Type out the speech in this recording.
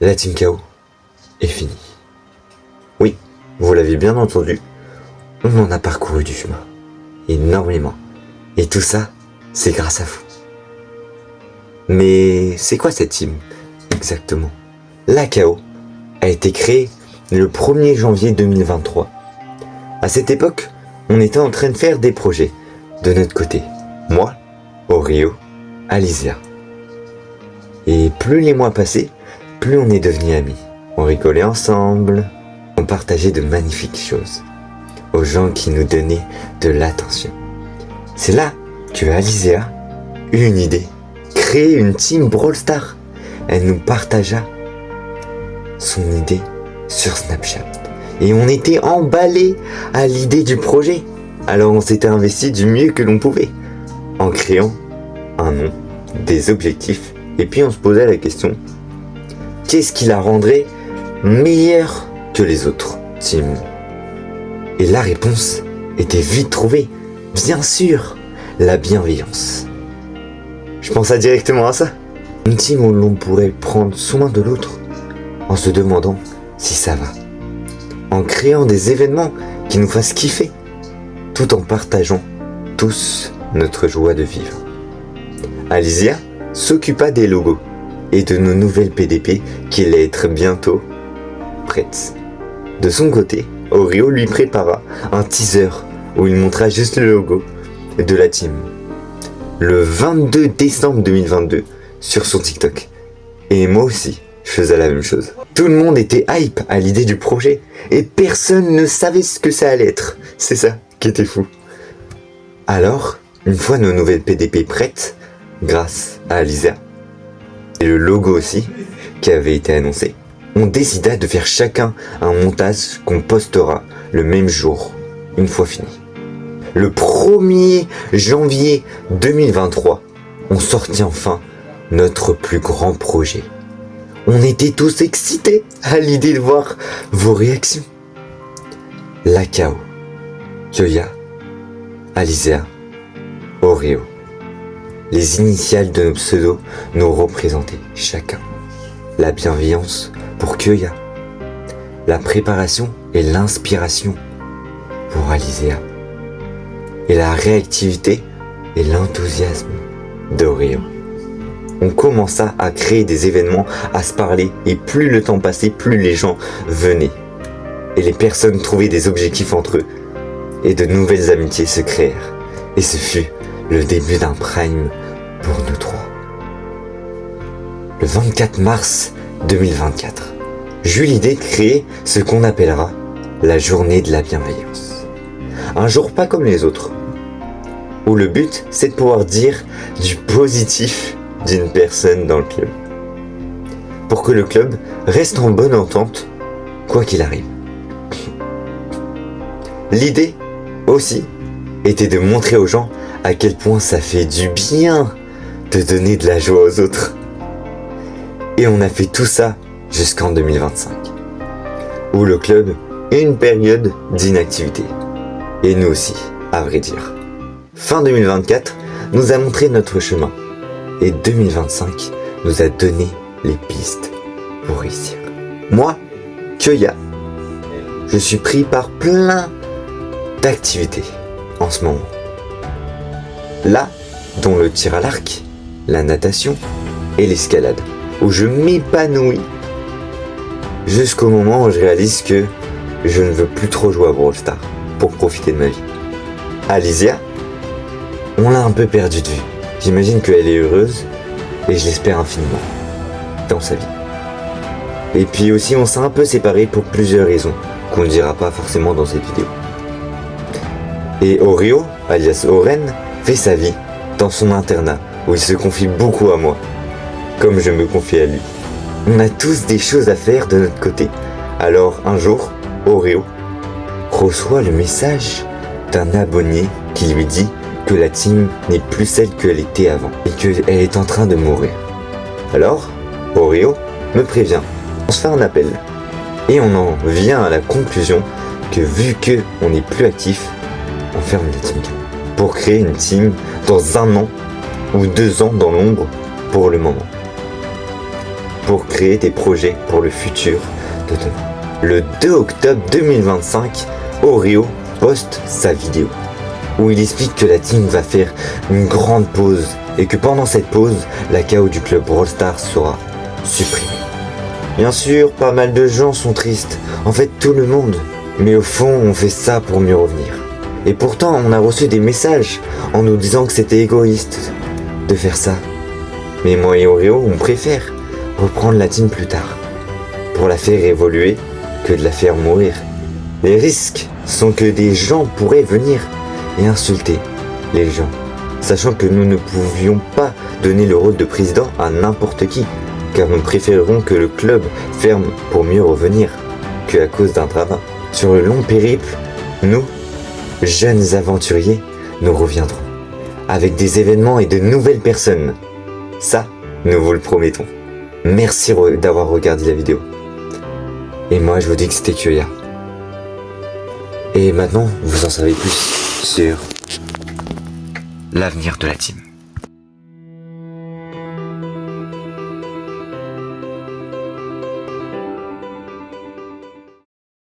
La Team KO est finie. Oui, vous l'avez bien entendu, on en a parcouru du chemin. Énormément. Et tout ça, c'est grâce à vous. Mais c'est quoi cette team exactement? La KO a été créée le 1er janvier 2023. À cette époque, on était en train de faire des projets de notre côté. Moi, Oreo, Alizia. Et plus les mois passaient, plus on est devenus amis. On rigolait ensemble, on partageait de magnifiques choses aux gens qui nous donnaient de l'attention. C'est là que Alizia eut une idée, créer une team Brawl Stars. Elle nous partagea son idée sur Snapchat. Et on était emballés à l'idée du projet. Alors on s'était investi du mieux que l'on pouvait, en créant un nom, des objectifs, et puis on se posait la question, qu'est-ce qui la rendrait meilleure que les autres teams? Et la réponse était vite trouvée, bien sûr, la bienveillance. Je pensa directement à ça. Une team où l'on pourrait prendre soin de l'autre, en se demandant si ça va. En créant des événements qui nous fassent kiffer, tout en partageant tous notre joie de vivre. Alizia s'occupa des logos et de nos nouvelles PDP qui allaient être bientôt prêtes. De son côté, Oreo lui prépara un teaser où il montra juste le logo de la team. Le 22 décembre 2022 sur son TikTok. Et moi aussi, je faisais la même chose. Tout le monde était hype à l'idée du projet et personne ne savait ce que ça allait être. C'est ça qui était fou. Alors, une fois nos nouvelles PDP prêtes, grâce à Alizia, et le logo aussi, qui avait été annoncé, on décida de faire chacun un montage qu'on postera le même jour, une fois fini. Le 1er janvier 2023, on sortit enfin notre plus grand projet. On était tous excités à l'idée de voir vos réactions. La KO, Kyoya, Alizia, Oreo. Les initiales de nos pseudos nous représentaient chacun. La bienveillance pour Kyoya. La préparation et l'inspiration pour Alizia. Et la réactivité et l'enthousiasme d'Oreo. On commença à créer des événements, à se parler, et plus le temps passait, plus les gens venaient. Et les personnes trouvaient des objectifs entre eux, et de nouvelles amitiés se créèrent. Et ce fut le début d'un prime pour nous trois. Le 24 mars 2024, j'eus l'idée de créer ce qu'on appellera la journée de la bienveillance. Un jour pas comme les autres, où le but c'est de pouvoir dire du positif d'une personne dans le club, pour que le club reste en bonne entente, quoi qu'il arrive. L'idée, aussi, était de montrer aux gens à quel point ça fait du bien de donner de la joie aux autres. Et on a fait tout ça jusqu'en 2025, où le club eut une période d'inactivité. Et nous aussi, à vrai dire. Fin 2024 nous a montré notre chemin. Et 2025 nous a donné les pistes pour réussir. Moi, Kyoya, je suis pris par plein d'activités en ce moment. Là, dont le tir à l'arc, la natation et l'escalade, où je m'épanouis jusqu'au moment où je réalise que je ne veux plus trop jouer à Brawl Stars pour profiter de ma vie. Alizia, on l'a un peu perdu de vue. J'imagine qu'elle est heureuse, et je l'espère infiniment, dans sa vie. Et puis aussi, on s'est un peu séparés pour plusieurs raisons, qu'on ne dira pas forcément dans cette vidéo. Et Oreo, alias Oren, fait sa vie dans son internat, où il se confie beaucoup à moi, comme je me confie à lui. On a tous des choses à faire de notre côté. Alors un jour, Oreo reçoit le message d'un abonné qui lui dit que la team n'est plus celle qu'elle était avant et qu'elle est en train de mourir. Alors, Oreo me prévient, on se fait un appel et on en vient à la conclusion que vu que on n'est plus actif, on ferme la team pour créer une team dans 1 an ou 2 ans dans l'ombre pour le moment. pour créer des projets pour le futur de demain. Le 2 octobre 2025, Oreo poste sa vidéo où il explique que la team va faire une grande pause et que pendant cette pause, la KO du club Brawl Stars sera supprimée. Bien sûr, pas mal de gens sont tristes, en fait tout le monde, mais au fond on fait ça pour mieux revenir. Et pourtant on a reçu des messages en nous disant que c'était égoïste de faire ça. Mais moi et Oreo, on préfère reprendre la team plus tard, pour la faire évoluer que de la faire mourir. Les risques sont que des gens pourraient venir et insulter les gens, sachant que nous ne pouvions pas donner le rôle de président à n'importe qui, car nous préférerons que le club ferme pour mieux revenir, que à cause d'un drama. Sur le long périple, nous, jeunes aventuriers, nous reviendrons, avec des événements et de nouvelles personnes. Ça, nous vous le promettons. Merci d'avoir regardé la vidéo. Et moi, je vous dis que c'était Kyoya. Et maintenant, vous en savez plus sur l'avenir de la team.